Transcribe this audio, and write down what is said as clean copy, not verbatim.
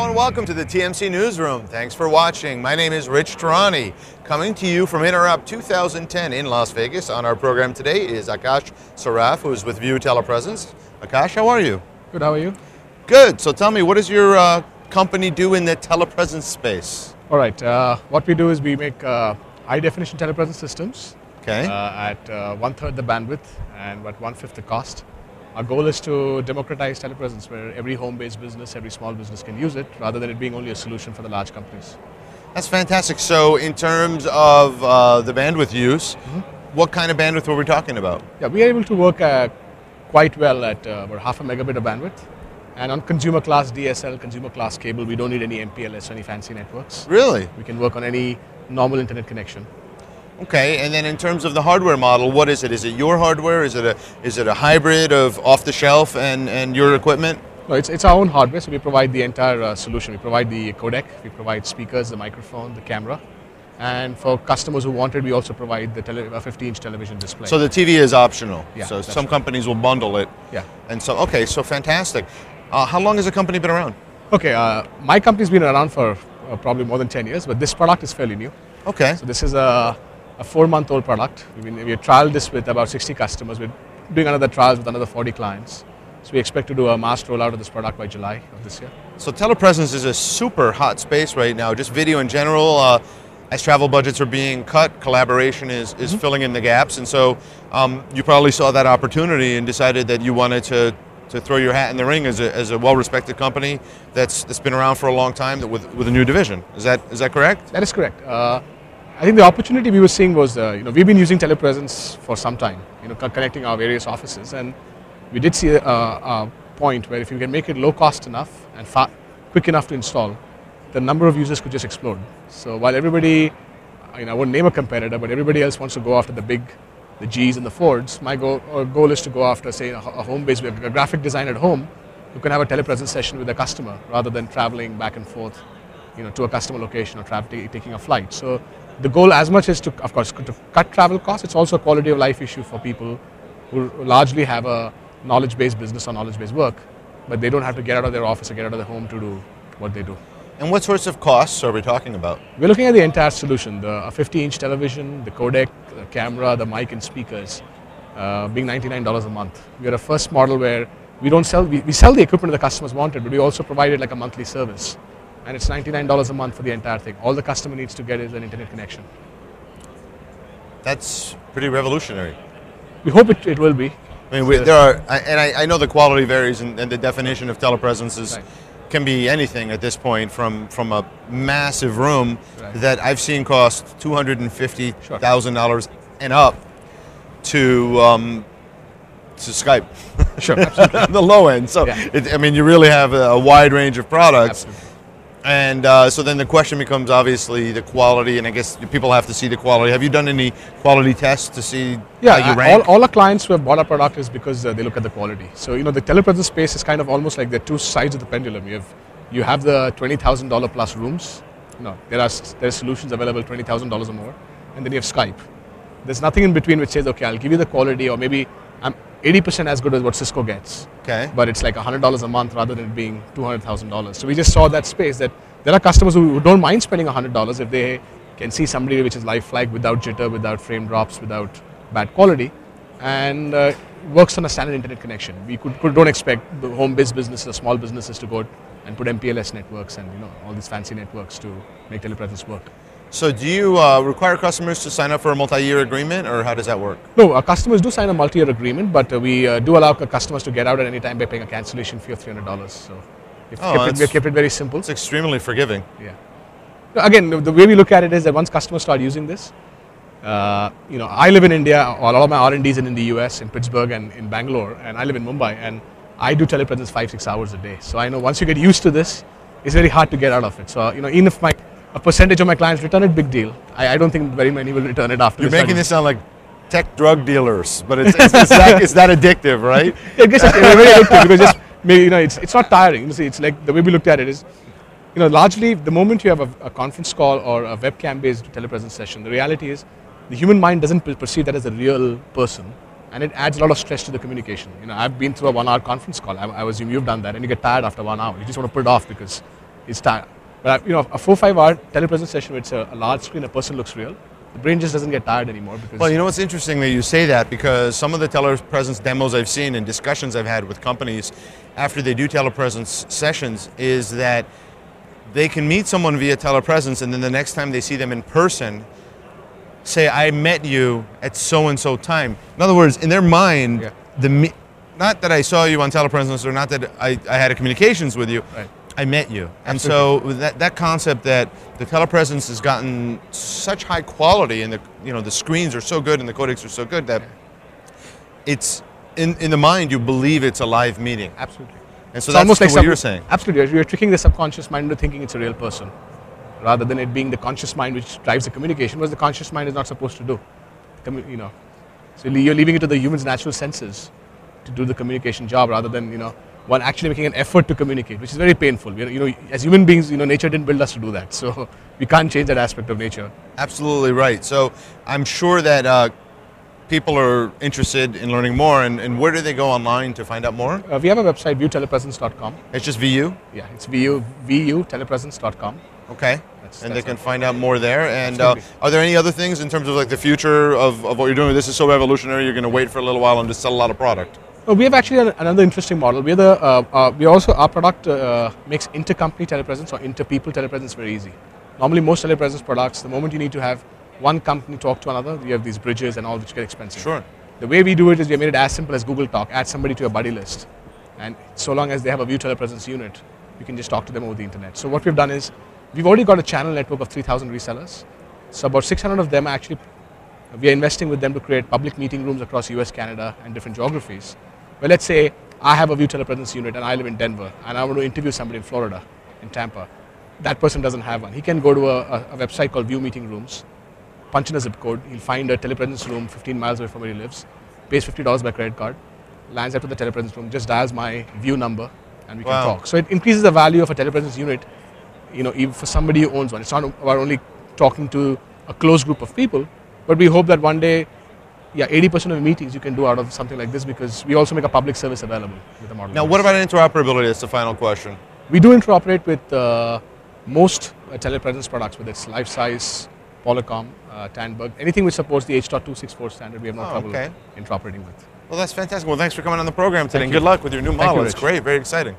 Hello and welcome to the TMC Newsroom. Thanks for watching. My name is Rich Tehrani, coming to you from Interop 2010 in Las Vegas. On our program today is Akash Saraf, who is with Vu Telepresence. Akash, how are you? Good, how are you? Good. So tell me, what does your company do in the telepresence space? All right, what we do is we make high-definition telepresence systems at 1/3 the bandwidth and at 1/5 the cost. Our goal is to democratize telepresence where every home-based business, every small business can use it rather than it being only a solution for the large companies. That's fantastic. So in terms of the bandwidth use, what kind of bandwidth were we talking about? Yeah, we are able to work quite well at about 0.5 megabit of bandwidth. And on consumer class DSL, consumer class cable, we don't need any MPLS or any fancy networks. Really? We can work on any normal internet connection. Okay, and then in terms of the hardware model, what is it? Is it your hardware? Is it a hybrid of off the shelf and your equipment? No, it's our own hardware, so we provide the entire solution. We provide the codec, we provide speakers, the microphone, the camera. And for customers who want it, we also provide the 50-inch television display. So the TV is optional. Yeah, so some companies will bundle it. Yeah. And so, okay, so fantastic. How long has the company been around? Okay, my company's been around for probably more than 10 years, but this product is fairly new. Okay. So this is a 4-month-old product. We trialed this with about 60 customers. We're doing another trials with another 40 clients. So we expect to do a mass rollout of this product by July of this year. So telepresence is a super hot space right now, just video in general. As travel budgets are being cut, collaboration is filling in the gaps. And so you probably saw that opportunity and decided that you wanted to throw your hat in the ring as a well-respected company that's been around for a long time with a new division. Is that correct? That is correct. I think the opportunity we were seeing was, we've been using telepresence for some time, connecting our various offices, and we did see a point where if you can make it low cost enough and quick enough to install, the number of users could just explode. So while everybody, I wouldn't name a competitor, but everybody else wants to go after the Gs and the Fords, my goal is to go after, say, a home-based, a graphic design at home, who can have a telepresence session with a customer rather than traveling back and forth, to a customer location or taking a flight. So the goal as much is to, of course, to cut travel costs. It's also a quality of life issue for people who largely have a knowledge-based business or knowledge-based work, but they don't have to get out of their office or get out of their home to do what they do. And what sorts of costs are we talking about? We're looking at the entire solution, the 50-inch television, the codec, the camera, the mic and speakers, being $99 a month. We are a first model where we sell the equipment the customers wanted, but we also provide it like a monthly service. And it's $99 a month for the entire thing. All the customer needs to get is an internet connection. That's pretty revolutionary. We hope it will be. I mean, I know the quality varies, and the definition of telepresence can be anything at this point, from a massive room that I've seen cost $250,000 and up to Skype. Sure, absolutely. The low end. So, I mean, you really have a wide range of products. Absolutely. And so then the question becomes obviously the quality, and I guess people have to see the quality. Have you done any quality tests to see how you rank? All our clients who have bought our product is because they look at the quality. So the telepresence space is kind of almost like the two sides of the pendulum. You have the $20,000 plus rooms. There are solutions available $20,000 or more, and then you have Skype. There's nothing in between which says, okay, I'll give you the quality, or maybe I'm 80% as good as what Cisco gets. Okay. But it's like $100 a month rather than it being $200,000. So we just saw that space that there are customers who don't mind spending $100 if they can see somebody which is live flag without jitter, without frame drops, without bad quality, and works on a standard internet connection. We don't expect the home-based businesses or small businesses to go and put MPLS networks and all these fancy networks to make telepresence work. So do you require customers to sign up for a multi-year agreement, or how does that work? No, our customers do sign a multi-year agreement, but we do allow customers to get out at any time by paying a cancellation fee of $300. So we've kept it very simple. It's extremely forgiving. Yeah. Again, the way we look at it is that once customers start using this, I live in India, a lot of my R&D is in the US, in Pittsburgh and in Bangalore, and I live in Mumbai, and I do telepresence 5-6 hours a day. So I know once you get used to this, it's very hard to get out of it. So even if a percentage of my clients return it, big deal. I don't think very many will return it after. You're making this sound like tech drug dealers, but it's that addictive, right? I guess it's very addictive because just maybe it's not tiring. You see, it's like the way we looked at it is, largely the moment you have a conference call or a webcam-based telepresence session, the reality is the human mind doesn't perceive that as a real person, and it adds a lot of stress to the communication. I've been through a 1-hour conference call. I assume you've done that, and you get tired after 1 hour. You just want to put it off because it's tired. But a 4-5 hour telepresence session, it's a large screen, a person looks real. The brain just doesn't get tired anymore. Because well, you know what's interesting that you say that, because some of the telepresence demos I've seen and discussions I've had with companies after they do telepresence sessions is that they can meet someone via telepresence, and then the next time they see them in person, say, I met you at so-and-so time. In other words, in their mind, not that I saw you on telepresence or not that I had a communications with you, right. I met you. And Absolutely. so that concept that the telepresence has gotten such high quality, and the screens are so good and the codecs are so good that it's in the mind you believe it's a live meeting. Absolutely. And so that's almost like what you're saying. Absolutely. You're tricking the subconscious mind into thinking it's a real person, rather than it being the conscious mind which drives the communication, because the conscious mind is not supposed to do. So you're leaving it to the human's natural senses to do the communication job, rather than one actually making an effort to communicate, which is very painful. As human beings, nature didn't build us to do that, so we can't change that aspect of nature. Absolutely right. So I'm sure that people are interested in learning more, and where do they go online to find out more? We have a website, VuTelepresence.com. It's just VU? Yeah, it's VuTelepresence.com. Okay. They can find out more there. And Absolutely. Are there any other things in terms of like the future of what you're doing? This is so revolutionary, you're going to wait for a little while and just sell a lot of product. We have actually another interesting model. Our product makes intercompany telepresence or inter-people telepresence very easy. Normally most telepresence products, the moment you need to have one company talk to another, you have these bridges and all, which get expensive. Sure. The way we do it is we made it as simple as Google Talk. Add somebody to your buddy list, and so long as they have a Vu Telepresence unit, you can just talk to them over the internet. So what we've done is, we've already got a channel network of 3,000 resellers. So about 600 of them actually, we are investing with them to create public meeting rooms across US, Canada, and different geographies. Well, let's say I have a Vu Telepresence unit and I live in Denver, and I want to interview somebody in Florida, in Tampa. That person doesn't have one. He can go to a website called Vu Meeting Rooms, punch in a zip code, he'll find a telepresence room 15 miles away from where he lives, pays $50 by credit card, lands up to the telepresence room, just dials my Vu number, and we can talk. So it increases the value of a telepresence unit, even for somebody who owns one. It's not about only talking to a close group of people, but we hope that one day, 80% of the meetings you can do out of something like this, because we also make a public service available with the model. Now, what about interoperability? That's the final question. We do interoperate with most telepresence products, whether it's Life-Size, Polycom, Tandberg, anything which supports the H.264 standard, we have no trouble interoperating with. Well, that's fantastic. Well, thanks for coming on the program today, and you. good luck with your new model. You, it's great, very exciting.